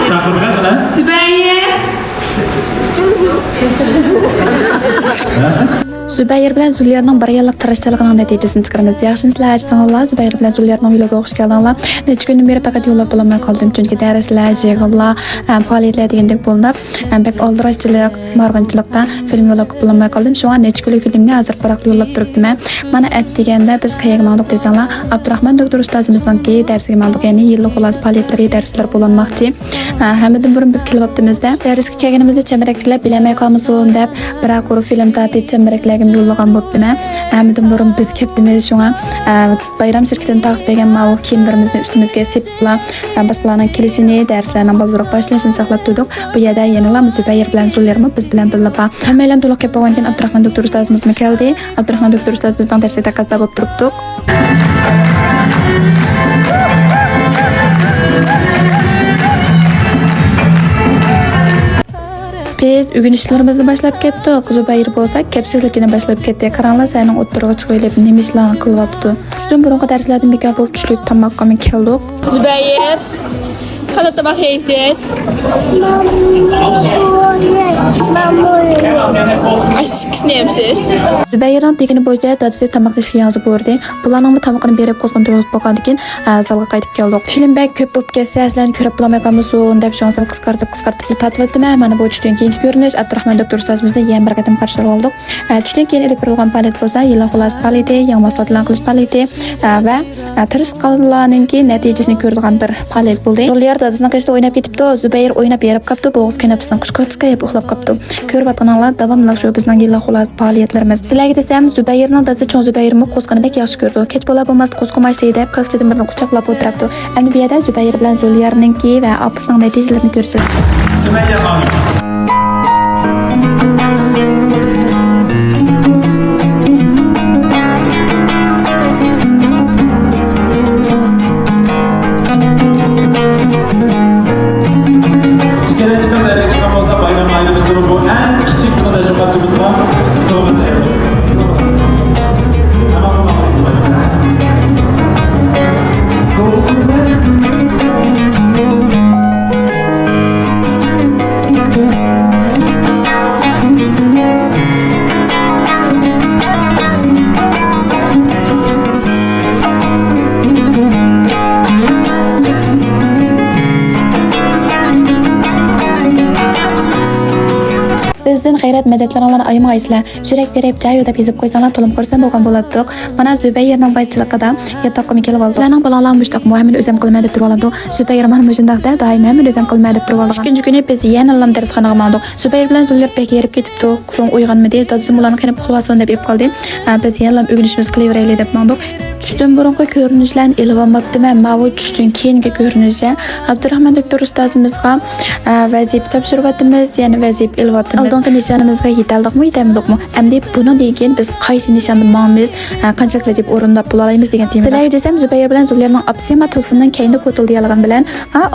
Çakırgan mı? Sübeyye. Zübeyir bilan Zuliyarning bir yillik tirishchiligining natijasini chiqaramiz. Yaxshimisizlar, ajsanlar. Zübeyir bilan Zuliyarning uyiga xush keldinglar. Necha kundan beri faqat yo'llab bo'lmay qoldim, chunki darslar, yig'inlar, faoliyatlar degandek bo'linib, bek oldirishchilik, marg'inchilikda film yo'llab bo'lmay qoldim. Shu an necha kunlik filmni hozir faraqli yo'llab turibdim. Mana deganda biz qayerga manduq desanglar, Abdurahmon doktor ustozimizning darsiga manduq, ya'ni yillik xolos faoliyatlari darslar bo'linmoqchi. Hammadan burun biz kelyaptimizda. Darsga kelganimizda chambaraklar bilamay qolmasin deb, biroq u film tatib chambaraklarga yo'llagan bo'ptimi. Hammadan burun biz ketdimiz, shunga bayram shirkatidan taqib bergan ma'lum kiyimlarimizni ustimizga sepib, boshqalarning kelishini, darslarning bozorga boshlashini saqlab turdik. Bu yerda yana Zübeyir bilan Zuliyarmi biz bilan birga. Hammalar to'liq kelib bo'lgan Abdurahmon doktor ustozimiz keldi. Abdurahmon doktor ustozimizdan darsga qazza bo'lib turibdik. Biz o'rganishlarimizni boshlab ketdik. Zübeyir bo'lsa, kapsizlikini boshlab ketdi. Qaranglar, sening o'ttirig'i chiqib nima ishlarni qilyapti. Shundan burungi darslardan bekor bo'lib tushlik tomoqqa men keldik. Sübeyye. Qanday tomoq yeysiz? Aşkısını yemsiz? Zübeyirning degani bo'yicha dadasi tomoq ishga yozib berdi. Bularning tomoqini berib qo'zg'on to'g'ri bo'lgandan keyin zalga qaytib keldik. Film bek ko'p bo'lib ketsa, sizlarni ko'rib bo'lmay qolmasin deb shunday qisqartib tatvatdim. Mana bu tushdan keyingi ko'rinish Abdurahmon doktor ustozimizni yana bir qatam qarshilab oldik. Tushdan keyin ilib berilgan faoliyat bo'lsa, yillik xolos faoliyati, yangi mahsulotlar qilish faoliyati va tirishqanlarning natijasini ko'radigan bir faoliyat bo'ldi. Zuliyar dadasining qishda o'ynab ketibdi. Zübeyir o'ynab berib qopti. Bo'g'iz qaynapisidan qushqir chiqib uxlab qopti. Ko'rayotganlar davomli shu bizning yillik xolos faoliyatlarimiz. Sizlarga desam, Zübeyirning dadasi cho'ng Zübeyirni qo'zg'ani bek yaxshi ko'rdi. Kech bo'la bo'lmas qo'zg'amashli deb qirqchidan birini quchoqlab o'tiribdi. Endi bu yerda Zübeyir bilan Zuliyarningki va opasining natijalarini ko'rsiz. Sümeyye Hanım. Bayram ayrımızın bu en küçük konuşmalarımızla sohbet edelim. Bizden g'ayrat madadlaringlarni ayamaysizlar. Yurak berib joy deb yozib qo'ysanglar to'lim xursand bo'lgan bo'ladi. Mana Zübeyirning boshchiligida yotoqqa kelib oldi. Ularning bolalar mushtaq muamil o'zim qilmay deb turib oldi. Zübeyir mana shundaqda doimo men o'zim qilmay deb turib oldi. Ikkinchi kuni biz yana lam darsxonaga bordik. Zübeyir bilan Zuliyar bek yerib ketibdi. So'ng uyg'onmadi. Dadasi ularni qanib uxlasin deb ep qoldi. Biz yana o'rganishimiz qilaveraylik deb bordik. Tushdan burungi ko'rinishlarni ilg'amabdimi? Mavjud tushdan keyingi ko'rinishlar Abdurahmon doktor ustozimizga vazifa topshiryapmiz, ya'ni vazifa ilyapmiz. Oldingi nishonimizga yetaldikmi, yetamdikmi? Endi buni degan biz qaysi nishonni olamiz, qancha vazifa o'rindab bo'la olamiz degan tema. Sizlarga desam, Zübeyir bilan Zuliyarning opsiyama telefondan keyinda ko'til deyalgan bilan,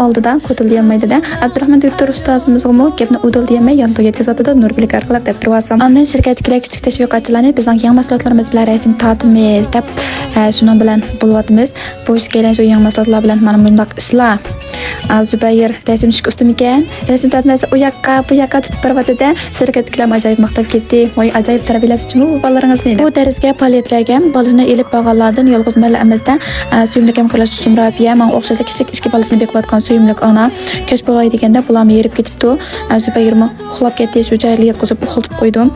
oldidan ko'til deyolmaydi-da. Abdurahmon doktor ustozimizga gapni udil deyolmay yon to'yga yetkazadi Nurbek orqali deb turasam. Ondan shirkatga kichik tashviqotchilarni bizning yangi mahsulotlarimiz bilan rasm tortimiz deb shuning bilan bo'lyapmiz. Bu ishga shu yangi mahsulotlar bilan mana bunday ishlar. Zübeyir rasmchilik ustamikan. Rasm tortmasi u yoqqa, bu yoqqa tutib boryapti-da. Shirkatga ajoyib maqtab ketdi. Voy ajoyib tarbiyalash uchun bolalaringizni. Bu darsga faoliyatlarga bolasini elib borganlardan yolg'iz malla emasdan suyumlik ham qilish uchun Rabiya men o'xshash kichik ishga bolasini bekayotgan suyumlik ona kech bo'lay deganda bularni yerib ketibdi. Zübeyirmi uxlab ketdi, shu joyga yetkazib uxlatib qo'ydim.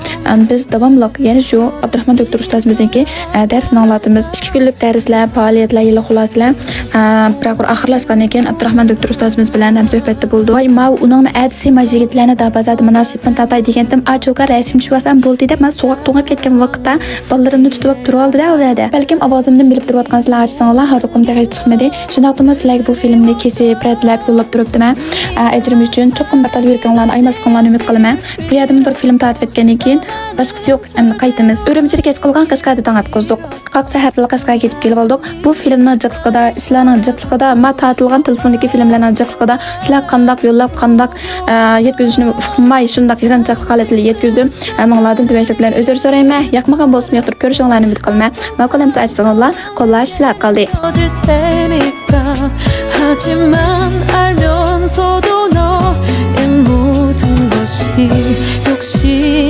Biz davomli, ya'ni shu Abdurahmon doktor ustozimizniki darsni anglatamiz. 2 kunlik darslar, faoliyatlar, yil xuloslar. Biroq oxirlashgandan keyin Abdurahmon doktor ustozimiz bilan ham suhbatda bo'ldi. Voy, men uning adisi majigitlarni da bazada munosibman tatay degandim. Achoga rasm tushsam bo'ldi deb men so'g'ib to'g'ib ketgan vaqtda bolalarimni tutib turib oldi da o'yda. Balkim ovozimdan bilib turayotgansizlar aytsanglar, haruqimda hech chiqmadi. Shunday sizlarga bu filmni kesib, ratlab yo'llab turibdim. Ajrim uchun cho'qim bir talab yurganlarni aymasqonlarni umid qilaman. Bu yerda bir film ta'rif etgandan keyin boshqasi yo'q. Endi qaytamiz. Urumchiga kech qilgan Qashqarda tong atqizdik. Qaq saharlik Qashqarga ketib kelib oldik. Bu filmning jiqligida, ishlarning jiqligida, ma ta'tilgan telefondagi filmlarning jiqligida sizlar qandoq yo'llab, qandoq yetkazishni uqmay shunday yig'inchilik holatli yetkazdim. Minglardan tuvashlik bilan uzr so'rayman. Yoqmagan bo'lsa yoqtirib ko'rishinglarni umid qilaman. Ma'qulamsa aytsanlar, qo'llar sizlar qoldi. 하지만 알면서도 너 bir